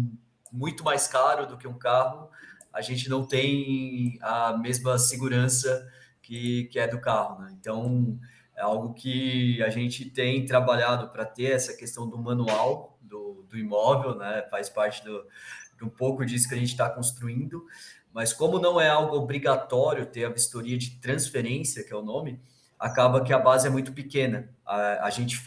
muito mais caro do que um carro, a gente não tem a mesma segurança que é do carro, né? Então, é algo que a gente tem trabalhado para ter essa questão do manual do imóvel, né? Faz parte de um pouco disso que a gente está construindo, mas como não é algo obrigatório ter a vistoria de transferência, que é o nome, acaba que a base é muito pequena. A gente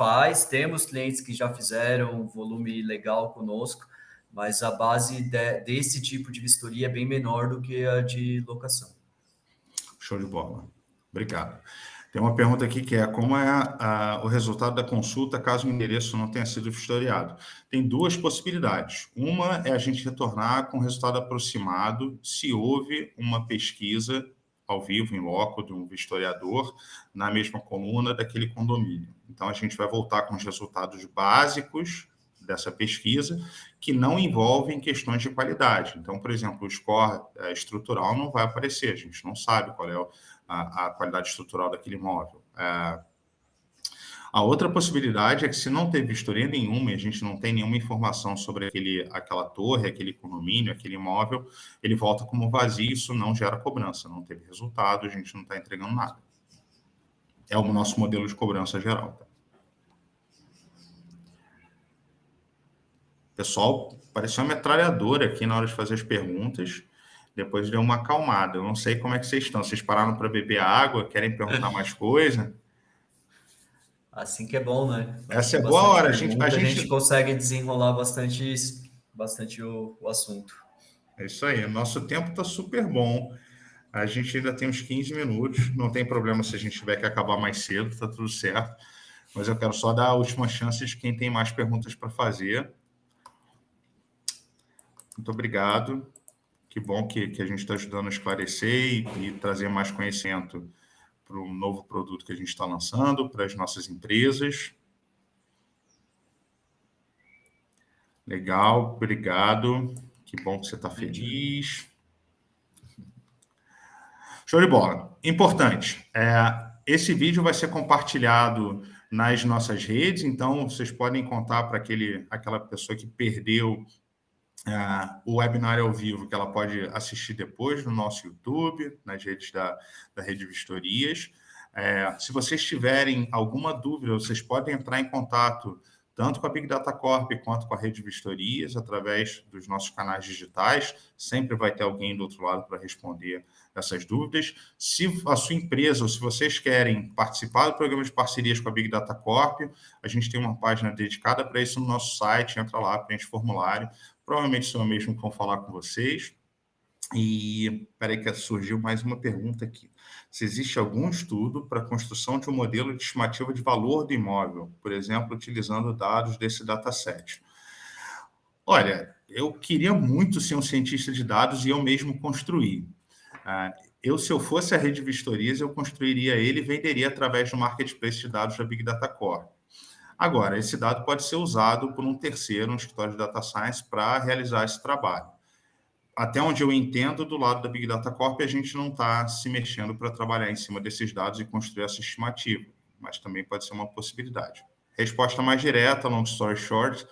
temos clientes que já fizeram um volume legal conosco, mas a base desse tipo de vistoria é bem menor do que a de locação. Show de bola. Obrigado. Tem uma pergunta aqui que é como é o resultado da consulta caso o endereço não tenha sido vistoriado. Tem duas possibilidades. Uma é a gente retornar com o resultado aproximado se houve uma pesquisa ao vivo, em loco, de um vistoriador, na mesma coluna daquele condomínio. Então, a gente vai voltar com os resultados básicos dessa pesquisa, que não envolvem questões de qualidade. Então, por exemplo, o score estrutural não vai aparecer, a gente não sabe qual é a qualidade estrutural daquele imóvel. A outra possibilidade é que, se não teve vistoria nenhuma e a gente não tem nenhuma informação sobre aquela torre, aquele condomínio, aquele imóvel, ele volta como vazio, isso não gera cobrança, não teve resultado, a gente não está entregando nada. É o nosso modelo de cobrança geral. Tá? Pessoal, pareceu uma metralhadora aqui na hora de fazer as perguntas, depois deu uma acalmada. Eu não sei como é que vocês estão. Vocês pararam para beber água? Querem perguntar mais coisa? Assim que é bom, né? Essa é boa hora. A gente consegue desenrolar bastante o assunto. É isso aí. O nosso tempo está super bom. A gente ainda tem uns 15 minutos. Não tem problema se a gente tiver que acabar mais cedo, está tudo certo. Mas eu quero só dar a última chance de quem tem mais perguntas para fazer. Muito obrigado. Que bom que a gente está ajudando a esclarecer e trazer mais conhecimento para o novo produto que a gente está lançando, para as nossas empresas. Legal, obrigado. Que bom que você está feliz. Show de bola. Importante, esse vídeo vai ser compartilhado nas nossas redes, então vocês podem contar para aquela pessoa que perdeu o webinar ao vivo, que ela pode assistir depois no nosso YouTube, nas redes da Rede Vistorias. Se vocês tiverem alguma dúvida, vocês podem entrar em contato tanto com a Big Data Corp quanto com a Rede Vistorias, através dos nossos canais digitais. Sempre vai ter alguém do outro lado para responder essas dúvidas. Se a sua empresa, ou se vocês querem participar do programa de parcerias com a Big Data Corp, a gente tem uma página dedicada para isso no nosso site. Entra lá, preenche formulário. Provavelmente sou eu mesmo que vou falar com vocês. E peraí que surgiu mais uma pergunta aqui. Se existe algum estudo para a construção de um modelo de estimativa de valor do imóvel, por exemplo, utilizando dados desse dataset? Olha, eu queria muito ser um cientista de dados e eu mesmo construir. Se eu fosse a Rede Vistorias, eu construiria ele e venderia através do marketplace de dados da Big Data Core. Agora, esse dado pode ser usado por um terceiro, um escritório de Data Science, para realizar esse trabalho. Até onde eu entendo, do lado da Big Data Corp, a gente não está se mexendo para trabalhar em cima desses dados e construir essa estimativa, mas também pode ser uma possibilidade. Resposta mais direta, long story short,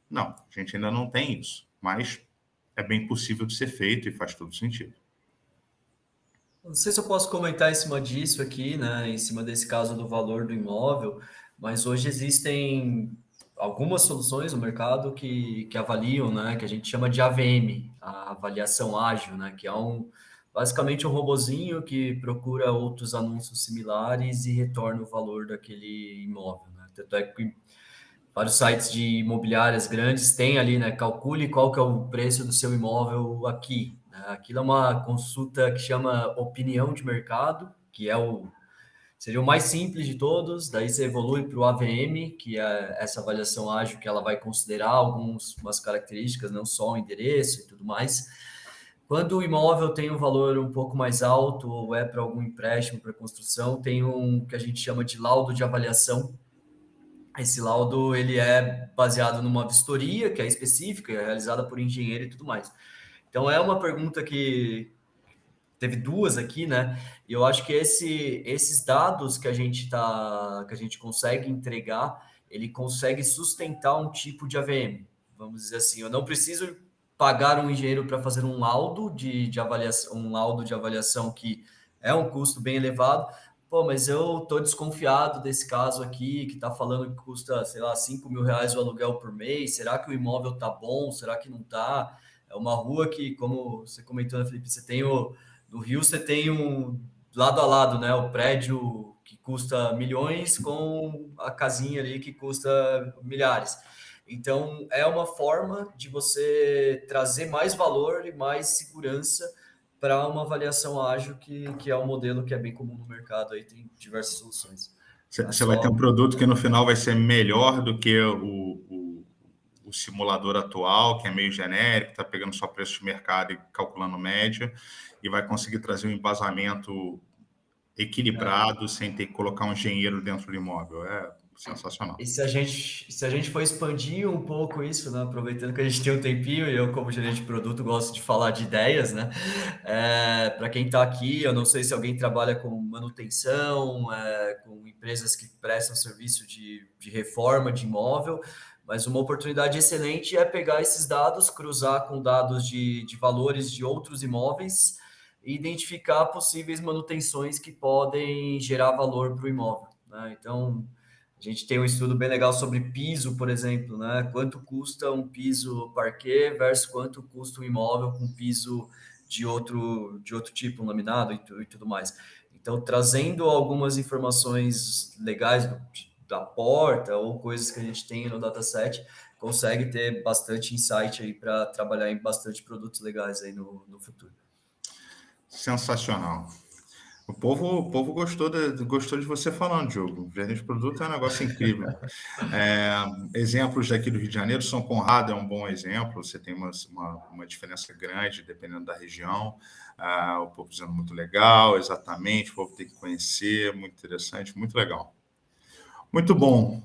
não, a gente ainda não tem isso, mas é bem possível de ser feito e faz todo sentido. Não sei se eu posso comentar em cima disso aqui, né, em cima desse caso do valor do imóvel, mas hoje existem algumas soluções no mercado que avaliam, né, que a gente chama de AVM, a avaliação ágil, né, que é basicamente um robozinho que procura outros anúncios similares e retorna o valor daquele imóvel, né? Tanto é que vários sites de imobiliárias grandes têm ali, né, calcule qual que é o preço do seu imóvel aqui, né? Aquilo é uma consulta que chama opinião de mercado, que seria o mais simples de todos. Daí você evolui para o AVM, que é essa avaliação ágil, que ela vai considerar algumas características, não só o endereço e tudo mais. Quando o imóvel tem um valor um pouco mais alto, ou é para algum empréstimo para construção, tem um que a gente chama de laudo de avaliação. Esse laudo ele é baseado numa vistoria, que é específica, é realizada por engenheiro e tudo mais. Então, é uma pergunta que teve duas aqui, né? E eu acho que esses dados que a gente consegue entregar, ele consegue sustentar um tipo de AVM. Vamos dizer assim, eu não preciso pagar um engenheiro para fazer um laudo de avaliação que é um custo bem elevado. Pô, mas eu tô desconfiado desse caso aqui, que tá falando que custa, sei lá, R$5.000 o aluguel por mês. Será que o imóvel tá bom? Será que não tá? É uma rua que, como você comentou, né, Felipe, no Rio você tem lado a lado, né? O prédio que custa milhões com a casinha ali que custa milhares. Então, é uma forma de você trazer mais valor e mais segurança para uma avaliação ágil, que é um modelo que é bem comum no mercado. Aí tem diversas soluções. Você vai ter um produto que no final vai ser melhor do que o simulador atual, que é meio genérico, está pegando só preço de mercado e calculando média, e vai conseguir trazer um embasamento equilibrado sem ter que colocar um engenheiro dentro do imóvel. sensacional. E se a gente for expandir um pouco isso, né, aproveitando que a gente tem um tempinho, e eu, como gerente de produto, gosto de falar de ideias, né? Para quem está aqui, eu não sei se alguém trabalha com manutenção, com empresas que prestam serviço de reforma de imóvel, mas uma oportunidade excelente é pegar esses dados, cruzar com dados de valores de outros imóveis e identificar possíveis manutenções que podem gerar valor para o imóvel, né? Então, a gente tem um estudo bem legal sobre piso, por exemplo, né? Quanto custa um piso parquet versus quanto custa um imóvel com piso de outro tipo, um laminado e tudo mais. Então, trazendo algumas informações legais da porta ou coisas que a gente tem no dataset, consegue ter bastante insight aí para trabalhar em bastante produtos legais aí no futuro. Sensacional. O povo gostou de você falando, Diogo. Gerente de produto é um negócio incrível. Exemplos daqui do Rio de Janeiro, São Conrado é um bom exemplo. Você tem uma diferença grande, dependendo da região. O povo dizendo muito legal, exatamente. O povo tem que conhecer, muito interessante, muito legal. Muito bom.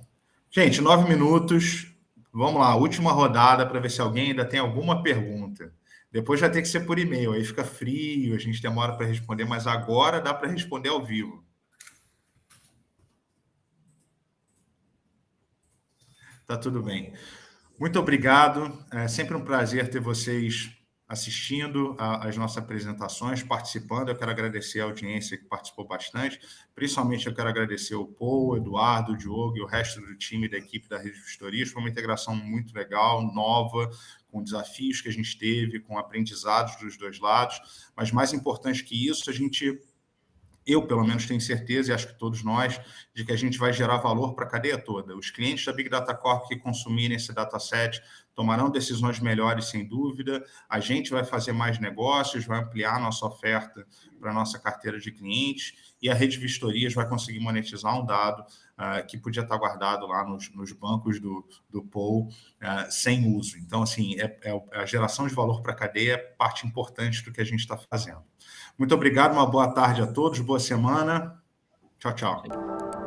Gente, 9 minutos. Vamos lá, última rodada para ver se alguém ainda tem alguma pergunta. Depois vai ter que ser por e-mail, aí fica frio, a gente demora para responder, mas agora dá para responder ao vivo. Tá tudo bem. Muito obrigado. É sempre um prazer ter vocês assistindo às nossas apresentações, participando. Eu quero agradecer a audiência que participou bastante. Principalmente eu quero agradecer o Paul, o Eduardo, o Diogo e o resto do time da equipe da Rede Vistorias. Foi uma integração muito legal, nova, com desafios que a gente teve, com aprendizados dos dois lados. Mas mais importante que isso, eu, pelo menos, tenho certeza, e acho que todos nós, de que a gente vai gerar valor para a cadeia toda. Os clientes da Big Data Corp que consumirem esse dataset tomarão decisões melhores, sem dúvida. A gente vai fazer mais negócios, vai ampliar nossa oferta para a nossa carteira de clientes, e a Rede Vistorias vai conseguir monetizar um dado que podia estar guardado lá nos bancos do Paul sem uso. Então, assim, a geração de valor para a cadeia é parte importante do que a gente está fazendo. Muito obrigado, uma boa tarde a todos, boa semana. Tchau, tchau.